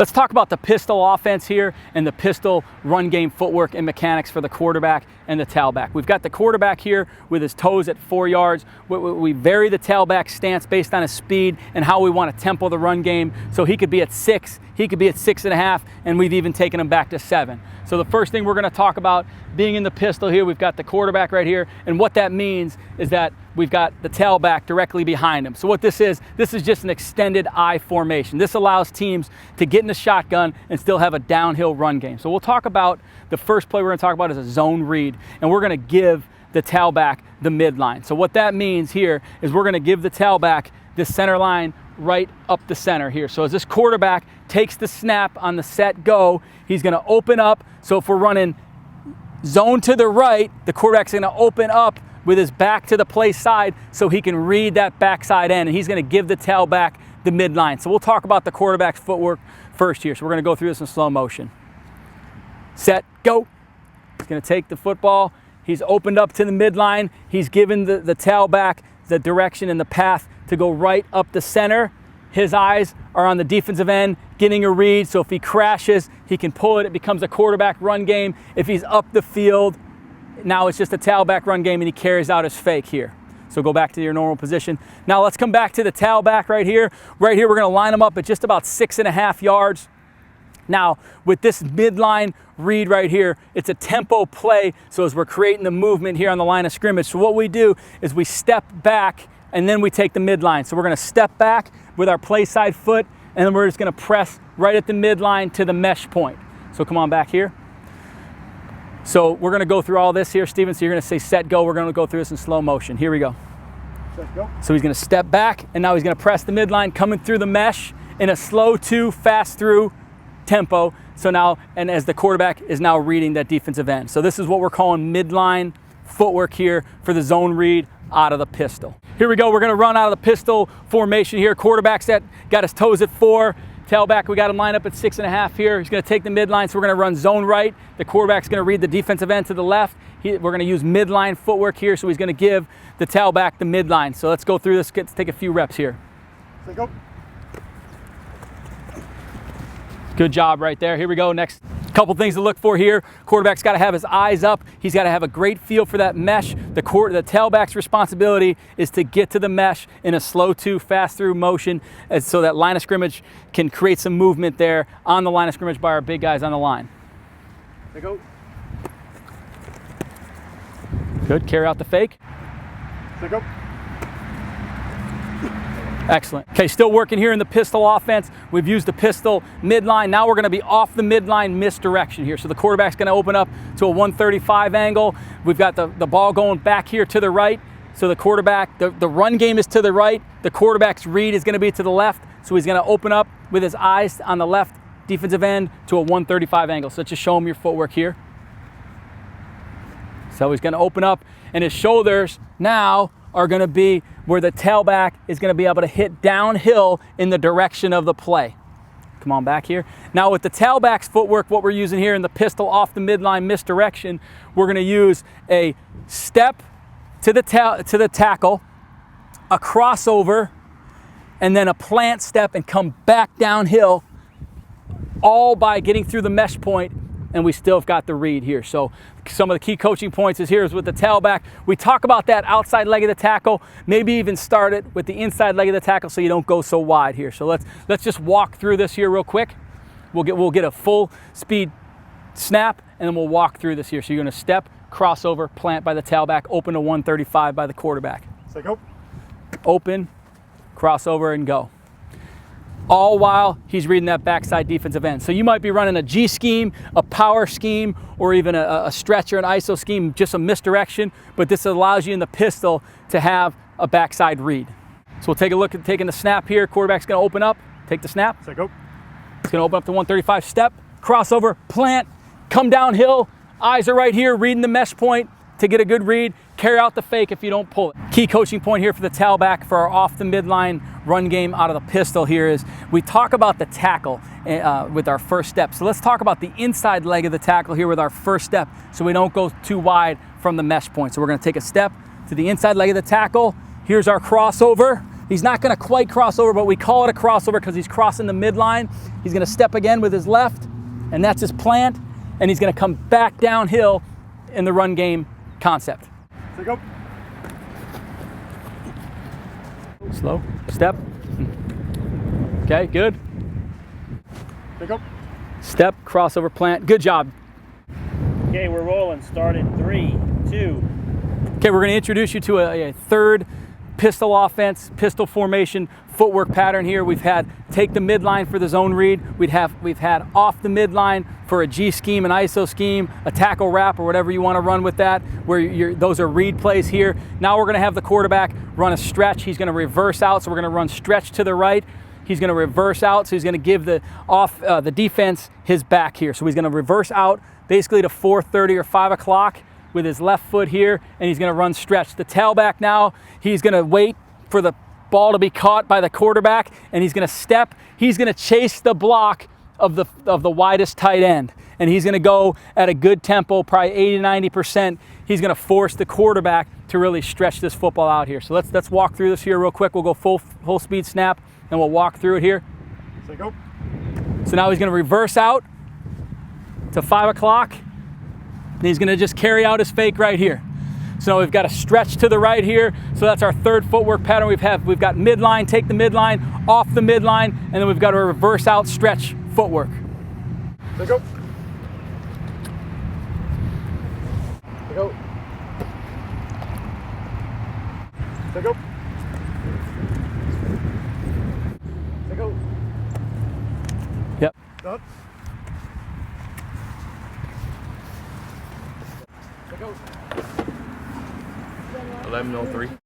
Let's talk about the pistol offense here and the pistol run game footwork and mechanics for the quarterback and the tailback. We've got the quarterback here with his toes at 4 yards. We vary the tailback stance based on his speed and how we want to tempo the run game. So he could be at 6, he could be at 6.5, and we've even taken him back to 7. So the first thing we're going to talk about being in the pistol here, we've got the quarterback right here, and what that means is that we've got the tailback directly behind him. So what this is just an extended I formation. This allows teams to get in the shotgun and still have a downhill run game. So we'll talk about the first play we're going to talk about is a zone read, and we're going to give the tailback the midline. So what that means here is we're going to give the tailback this center line right up the center here. So as this quarterback takes the snap on the set go, he's going to open up. So if we're running zone to the right, the quarterback's going to open up with his back to the play side so he can read that backside end, and he's going to give the tailback the midline. So we'll talk about the quarterback's footwork first here. So we're going to go through this in slow motion. Set, go. He's going to take the football. He's opened up to the midline. He's given the tailback the direction and the path to go right up the center. His eyes are on the defensive end, getting a read. So if he crashes, he can pull it. It becomes a quarterback run game. If he's up the field, now it's just a tailback run game, and he carries out his fake here. So go back to your normal position. Now let's come back to the tailback right here. Right here, we're going to line him up at just about 6.5 yards. Now, with this midline read right here, it's a tempo play. So as we're creating the movement here on the line of scrimmage, so what we do is we step back and then we take the midline. So we're going to step back with our play side foot, and then we're just going to press right at the midline to the mesh point. So come on back here. So we're going to go through all this here, Steven. So you're going to say set, go. We're going to go through this in slow motion. Here we go. Set, go. So he's going to step back, and now he's going to press the midline, coming through the mesh in a slow to, fast through tempo. So now, and as the quarterback is now reading that defensive end. So this is what we're calling midline footwork here for the zone read out of the pistol. Here we go. We're going to run out of the pistol formation here. Quarterback set, got his toes at 4. Tailback, we got him lined up at 6.5 here. He's going to take the midline, so we're going to run zone right. The quarterback's going to read the defensive end to the left. We're going to use midline footwork here, so he's going to give the tailback the midline. So let's go through this. Let's take a few reps here. Set, go. Good job right there. Here we go. Next couple things to look for here. Quarterback's got to have his eyes up. He's got to have a great feel for that mesh. The tailback's responsibility is to get to the mesh in a slow to, fast through motion, so that line of scrimmage can create some movement there on the line of scrimmage by our big guys on the line. Set, go. Good. Carry out the fake. Set, go. Excellent. Okay, still working here in the pistol offense. We've used the pistol midline. Now we're going to be off the midline misdirection here. So the quarterback's going to open up to a 135 angle. We've got the ball going back here to the right. So the quarterback, the run game is to the right. The quarterback's read is going to be to the left. So he's going to open up with his eyes on the left defensive end to a 135 angle. So let's just show him your footwork here. So he's going to open up, and his shoulders now are going to be where the tailback is going to be able to hit downhill in the direction of the play. Come on back here. Now with the tailback's footwork, what we're using here in the pistol off the midline misdirection, we're going to use a step to the tackle, a crossover, and then a plant step and come back downhill, all by getting through the mesh point, and we still have got the read here. So some of the key coaching points is with the tailback. We talk about that outside leg of the tackle, maybe even start it with the inside leg of the tackle so you don't go so wide here. So let's just walk through this here real quick. We'll get a full speed snap, and then we'll walk through this here. So you're going to step, crossover, plant by the tailback, open to 135 by the quarterback. Set, go. Open, crossover, and go. All while he's reading that backside defensive end. So you might be running a G scheme, a power scheme, or even a stretch or an ISO scheme, just a misdirection, but this allows you in the pistol to have a backside read. So we'll take a look at taking the snap here. Quarterback's going to open up, take the snap. Set, go. He's going to open up to 135, step, crossover, plant, come downhill. Eyes are right here, reading the mesh point to get a good read. Carry out the fake if you don't pull it. Key coaching point here for the tailback for our off the midline run game out of the pistol here is we talk about the tackle with our first step. So let's talk about the inside leg of the tackle here with our first step so we don't go too wide from the mesh point. So we're going to take a step to the inside leg of the tackle. Here's our crossover. He's not going to quite cross over, but we call it a crossover because he's crossing the midline. He's going to step again with his left, and that's his plant, and he's going to come back downhill in the run game concept. Say go. Slow, step. Okay, good. Say go. Step, crossover, plant. Good job. Okay, we're rolling. Start in 3, 2. Okay, we're going to introduce you to a third pistol offense, pistol formation, footwork pattern here. We've had take the midline for the zone read. We've had off the midline for a G scheme, an ISO scheme, a tackle wrap, or whatever you want to run with that, where those are read plays here. Now we're going to have the quarterback run a stretch. He's going to reverse out, so we're going to run stretch to the right. He's going to reverse out, so he's going to give the defense his back here. So he's going to reverse out basically to 4:30 or 5 o'clock with his left foot here, and he's going to run stretch. The tailback now, he's going to wait for the ball to be caught by the quarterback, and he's going to step. He's going to chase the block of the widest tight end, and he's going to go at a good tempo, probably 80-90%. He's going to force the quarterback to really stretch this football out here. So let's walk through this here real quick. We'll go full speed snap, and we'll walk through it here. Say go. So now he's going to reverse out to 5 o'clock. And he's going to just carry out his fake right here. So we've got a stretch to the right here. So that's our third footwork pattern. We've got midline, take the midline, off the midline, and then we've got a reverse out stretch footwork. Say go. Say go. Say go. Say go. Yep. Done. Say go. 11:03.